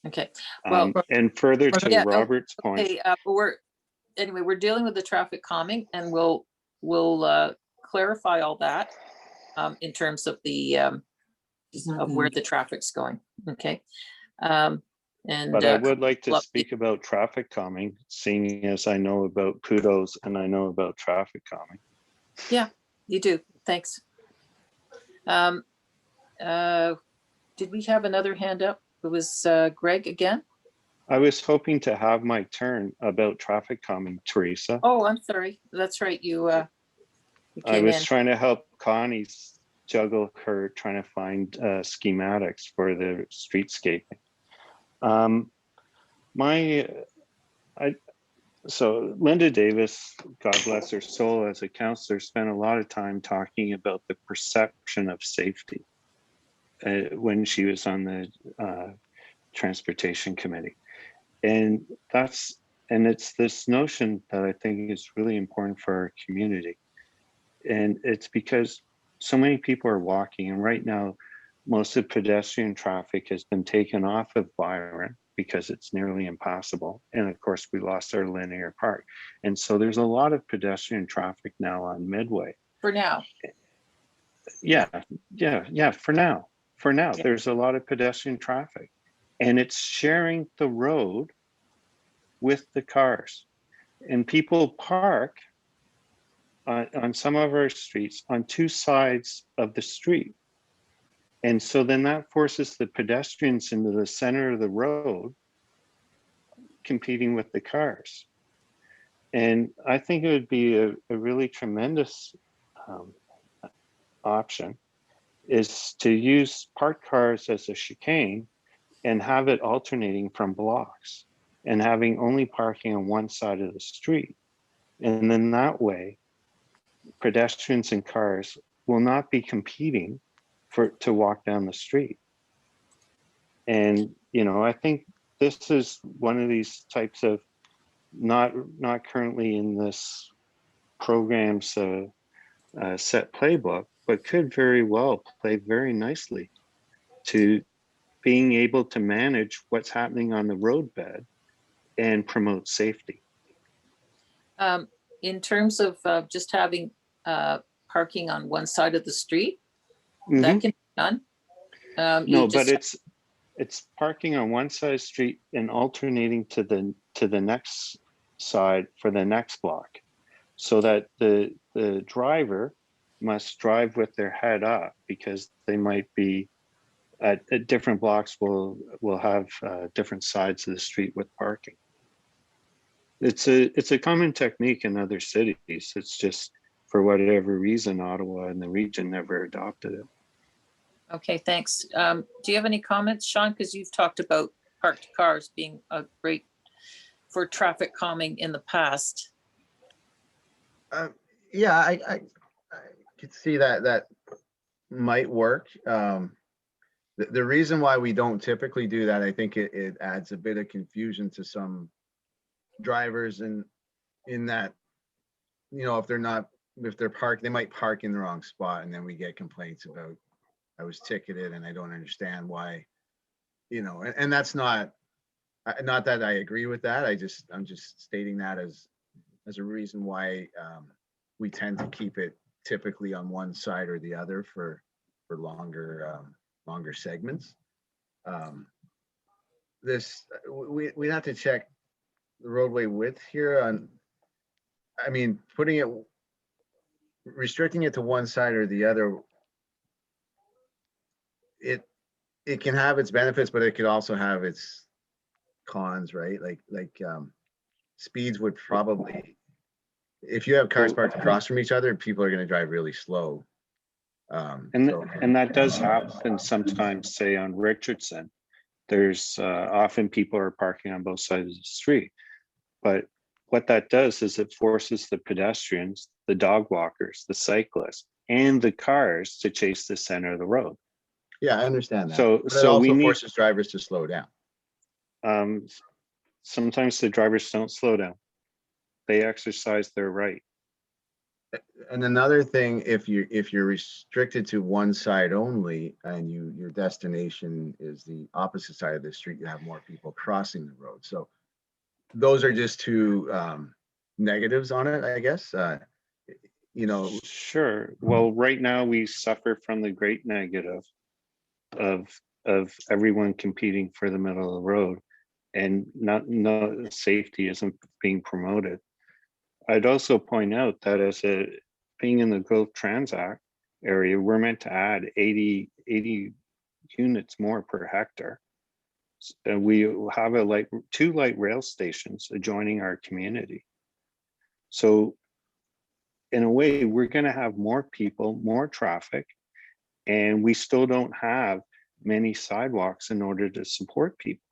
Speaker 1: Okay.
Speaker 5: And further to Robert's point.
Speaker 1: Okay, anyway, we're dealing with the traffic calming, and we'll clarify all that in terms of the of where the traffic's going. Okay. And
Speaker 5: But I would like to
Speaker 1: love-
Speaker 5: speak about traffic calming, seeing as I know about kudos and I know about traffic calming.
Speaker 1: Yeah, you do. Thanks. Did we have another hand up? It was Greg again.
Speaker 5: I was hoping to have my turn about traffic calming, Teresa.
Speaker 1: Oh, I'm sorry. That's right. You
Speaker 5: I
Speaker 1: came
Speaker 5: was
Speaker 1: in.
Speaker 5: trying to help Connie juggle her trying to find schematics for the streetscaping. So Linda Davis, God bless her soul, as a counselor, spent a lot of time talking about the perception of safety when she was on the transportation committee. And it's this notion that I think is really important for our community. And it's because so many people are walking, and right now, most of pedestrian traffic has been taken off of Byron because it's nearly impossible. And of course, we lost our linear park. And so there's a lot of pedestrian traffic now on Midway.
Speaker 1: For now.
Speaker 5: Yeah, for now.
Speaker 1: Yeah.
Speaker 5: There's a lot of pedestrian traffic. And it's sharing the road with the cars. And people park on some of our streets on two sides of the street. And so then that forces the pedestrians into the center of the road, competing with the cars. And I think it would be a really tremendous option is to use parked cars as a chicane and have it alternating from blocks and having only parking on one side of the street. And then that way, pedestrians and cars will not be competing to walk down the street. And, you know, I think this is one of these types of not currently in this program's set playbook, but could very well play very nicely to being able to manage what's happening on the roadbed and promote safety.
Speaker 1: In terms of just having parking on one side of the street, that can be done.
Speaker 5: No, but it's parking on one side of the street and alternating to the next side for the next block, so that the driver must drive with their head up, because they might be at different blocks will have different sides of the street with parking. It's a common technique in other cities. It's just for whatever reason, Ottawa and the region never adopted it.
Speaker 1: Okay, thanks. Do you have any comments, Sean? Because you've talked about parked cars being a great for traffic calming in the past.
Speaker 2: Yeah, I could see that might work. The reason why we don't typically do that, I think it adds a bit of confusion to some drivers, and in that, you know, if they're parked, they might park in the wrong spot, and then we get complaints about, I was ticketed and I don't understand why, you know, and that's not that I agree with that. I'm just stating that as a reason why we tend to keep it typically on one side or the other for longer segments. We have to check the roadway width here on, I mean, restricting it to one side or the other, it can have its benefits, but it could also have its cons, right? Like speeds would probably, if you have cars parked across from each other, people are going to drive really slow.
Speaker 5: And that does happen sometimes, say on Richardson. There's often people are parking on both sides of the street, but what that does is it forces the pedestrians, the dog walkers, the cyclists, and the cars to chase the center of the road.
Speaker 2: Yeah, I understand that.
Speaker 5: So
Speaker 2: but it also
Speaker 5: we
Speaker 2: forces drivers to slow down.
Speaker 5: Sometimes the drivers don't slow down. They exercise their right.
Speaker 2: And another thing, if you're restricted to one side only, and your destination is the opposite side of the street, you have more people crossing the road. So those are just two negatives on it, I guess.
Speaker 5: Sure. Well, right now we suffer from the great negative of everyone competing for the middle of the road, and no safety isn't being promoted. I'd also point out that being in the Growth Transact area, we're meant to add 80 units more per hectare. And we have two light rail stations adjoining our community. So in a way, we're going to have more people, more traffic, and we still don't have many sidewalks in order to support people.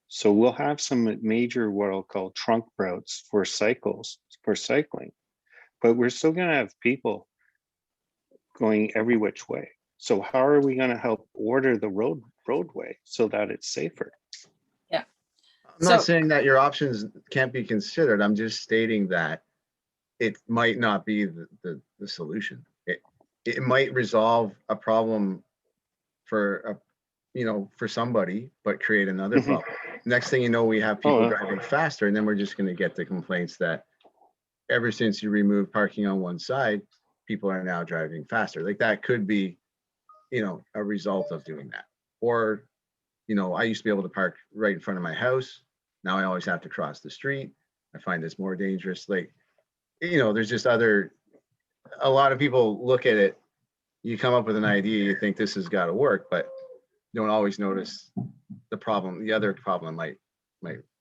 Speaker 5: So we'll have some major, what I'll call trunk routes for cycling, but we're still going to have people going every which way. So how are we going to help order the roadway so that it's safer?
Speaker 1: Yeah.
Speaker 2: I'm not saying that your options can't be considered. I'm just stating that it might not be the solution. It might resolve a problem for somebody, but create another problem. Next thing you know, we have people driving faster, and then we're just going to get the complaints that ever since you remove parking on one side, people are now driving faster. Like that could be, a result of doing that. Or, I used to be able to park right in front of my house. Now I always have to cross the street. I find this more dangerous. Like, there's just a lot of people look at it, you come up with an idea, you think this has got to work, but you don't always notice the problem. The other problem might.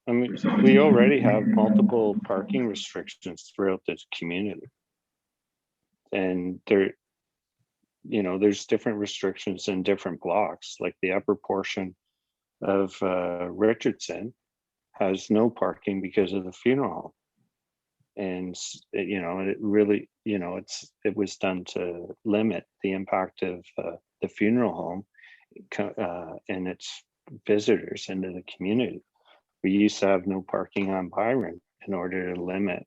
Speaker 5: I mean, we already have multiple parking restrictions throughout this community. And there's different restrictions in different blocks, like the upper portion of Richardson has no parking because of the funeral home. And, it really, it was done to limit the impact of the funeral home and its visitors into the community. We used to have no parking on Byron in order to limit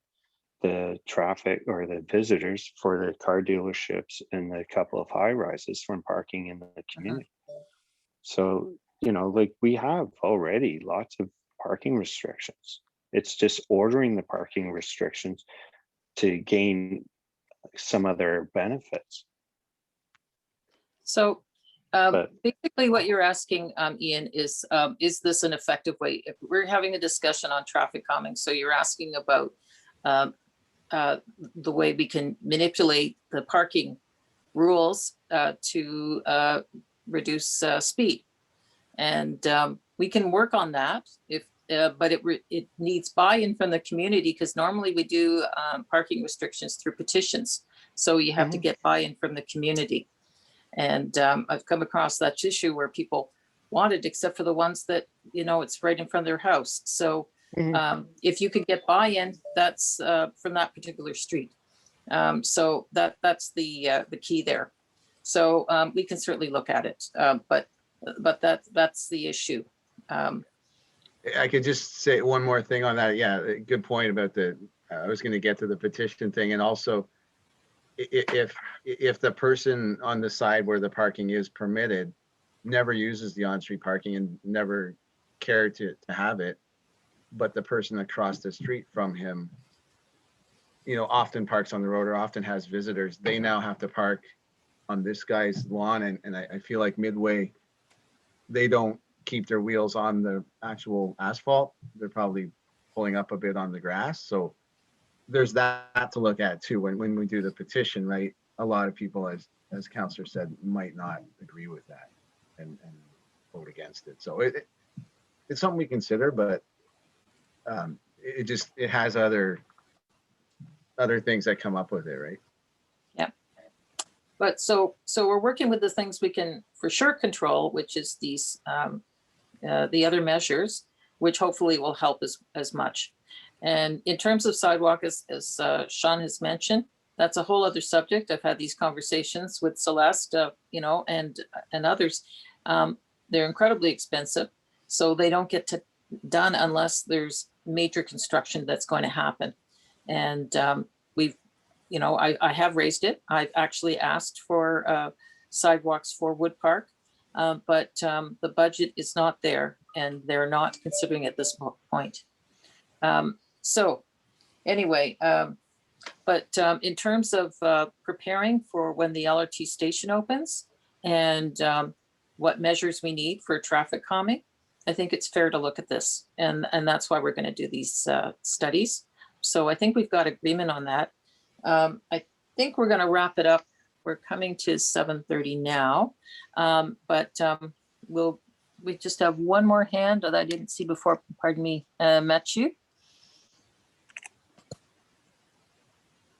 Speaker 5: the traffic or the visitors for the car dealerships and the couple of high rises from parking in the community. So, we have already lots of parking restrictions. It's just ordering the parking restrictions to gain some other benefits.
Speaker 1: So basically what you're asking, Ian, is this an effective way? If we're having a discussion on traffic calming, so you're asking about the way we can manipulate the parking rules to reduce speed. And we can work on that but it needs buy-in from the community, because normally we do parking restrictions through petitions. So you have to get buy-in from the community. And I've come across that issue where people want it, except for the ones that, it's right in front of their house. So if you could get buy-in, that's from that particular street. So that's the key there. So we can certainly look at it, but that's the issue.
Speaker 2: I could just say one more thing on that. Yeah, good point about I was going to get to the petition thing. And also, if the person on the side where the parking is permitted never uses the on-street parking and never cared to have it, but the person across the street from him, often parks on the road or often has visitors, they now have to park on this guy's lawn. And I feel like Midway, they don't keep their wheels on the actual asphalt. They're probably pulling up a bit on the grass. So there's that to look at too. When we do the petition, right? A lot of people, as Councillor said, might not agree with that and vote against it. So it's something we consider, but it has other things that come up with it, right?
Speaker 1: Yeah. But so we're working with the things we can for sure control, which is these the other measures, which hopefully will help as much. And in terms of sidewalk, as Sean has mentioned, that's a whole other subject. I've had these conversations with Celeste, and others. They're incredibly expensive, so they don't get done unless there's major construction that's going to happen. And I have raised it. I've actually asked for sidewalks for Woodpark, but the budget is not there, and they're not considering at this point. So Anyway, but in terms of preparing for when the LRT station opens and what measures we need for traffic calming, I think it's fair to look at this. And that's why we're going to do these studies. So I think we've got agreement on that. I think we're going to wrap it up. We're coming to 7:30 now, but we just have one more hand that I didn't see before. Pardon me, Matthew.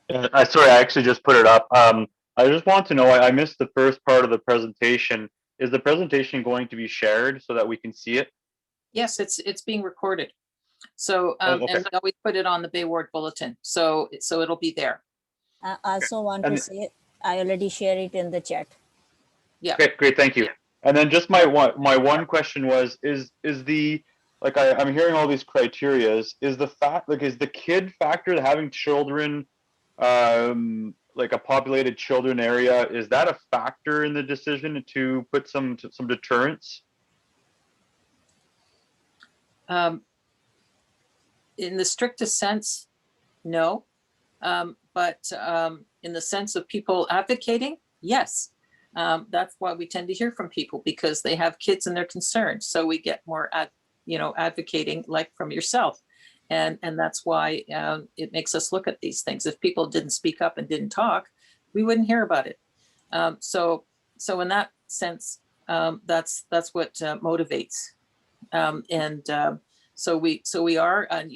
Speaker 11: Sorry, I actually just put it up. I just want to know, I missed the first part of the presentation. Is the presentation going to be shared so that we can see it?
Speaker 1: Yes, it's being recorded. So
Speaker 11: okay.
Speaker 1: and we always put it on the Bay Ward Bulletin. So it'll be there.
Speaker 3: I also want to say, I already share it in the chat.
Speaker 1: Yeah.
Speaker 11: Great, thank you. And then just my one question was, is the, like I'm hearing all these criterias, is the kid factor, having children, like a populated children area, is that a factor in the decision to put some deterrence?
Speaker 1: In the strictest sense, no. But in the sense of people advocating, yes. That's why we tend to hear from people, because they have kids and they're concerned. So we get more advocating, like from yourself. And that's why it makes us look at these things. If people didn't speak up and didn't talk, we wouldn't hear about it. So in that sense, that's what motivates. So we are, and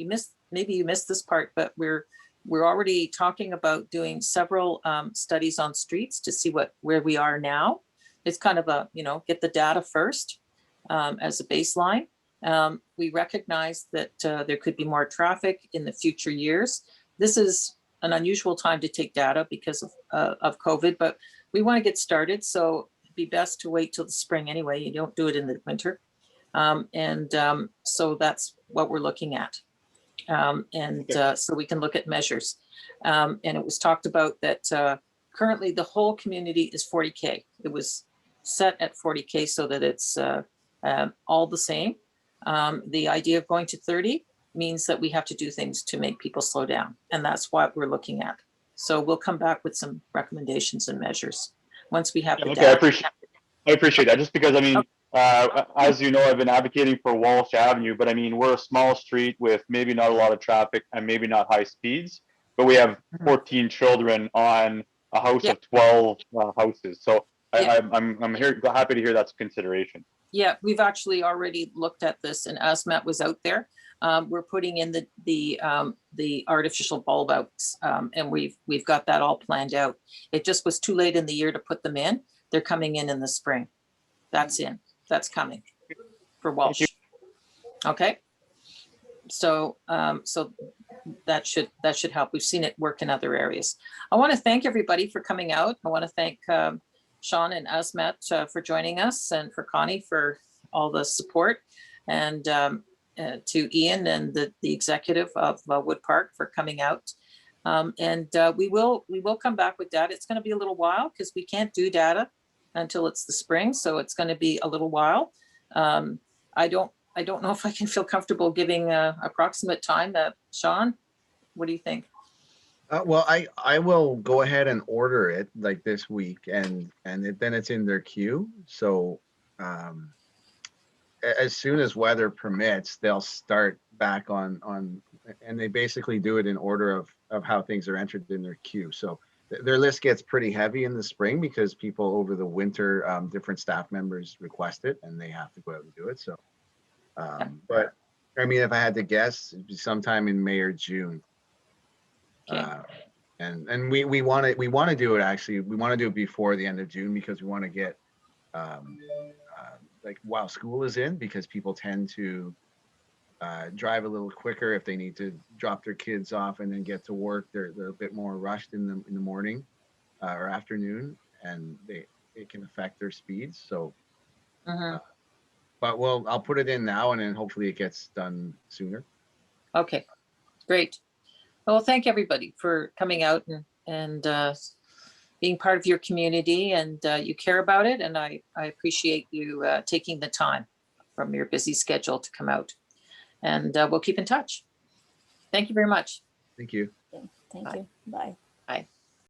Speaker 1: maybe you missed this part, but we're already talking about doing several studies on streets to see where we are now. It's kind of a, get the data first as a baseline. We recognize that there could be more traffic in the future years. This is an unusual time to take data because of COVID, but we want to get started. So it'd be best to wait till the spring anyway. You don't do it in the winter. So that's what we're looking at. So we can look at measures. And it was talked about that currently the whole community is 40K. It was set at 40K so that it's all the same. The idea of going to 30 means that we have to do things to make people slow down. And that's what we're looking at. So we'll come back with some recommendations and measures once we have the data.
Speaker 11: I appreciate that. Just because, I mean, as you know, I've been advocating for Walsh Avenue, but I mean, we're a small street with maybe not a lot of traffic and maybe not high speeds, but we have 14 children on a house of 12 houses. So I'm happy to hear that's a consideration.
Speaker 1: Yeah, we've actually already looked at this, and ASMAT was out there. We're putting in the artificial bulb outs, and we've got that all planned out. It just was too late in the year to put them in. They're coming in the spring. That's coming for Walsh. Okay. So that should help. We've seen it work in other areas. I want to thank everybody for coming out. I want to thank Sean and ASMAT for joining us, and for Connie for all the support, and to Ian and the executive of Woodpark for coming out. We will come back with data. It's going to be a little while because we can't do data until it's the spring, so it's going to be a little while. I don't know if I can feel comfortable giving a approximate time. Sean, what do you think?
Speaker 2: Well, I will go ahead and order it like this week, and then it's in their queue. So as soon as weather permits, they'll start back on, and they basically do it in order of how things are entered in their queue. So their list gets pretty heavy in the spring because people over the winter, different staff members request it and they have to go out and do it. So, but I mean, if I had to guess, it'd be sometime in May or June.
Speaker 1: Okay.
Speaker 2: And we want to do it, actually. We want to do it before the end of June because we want to get like while school is in, because people tend to drive a little quicker if they need to drop their kids off and then get to work. They're a bit more rushed in the morning or afternoon, and it can affect their speeds. So, but I'll put it in now, and then hopefully it gets done sooner.
Speaker 1: Okay, great. Well, thank everybody for coming out and being part of your community, and you care about it. And I appreciate you taking the time from your busy schedule to come out, and we'll keep in touch. Thank you very much.
Speaker 2: Thank you.
Speaker 3: Thank
Speaker 9: Bye.
Speaker 3: you. Bye.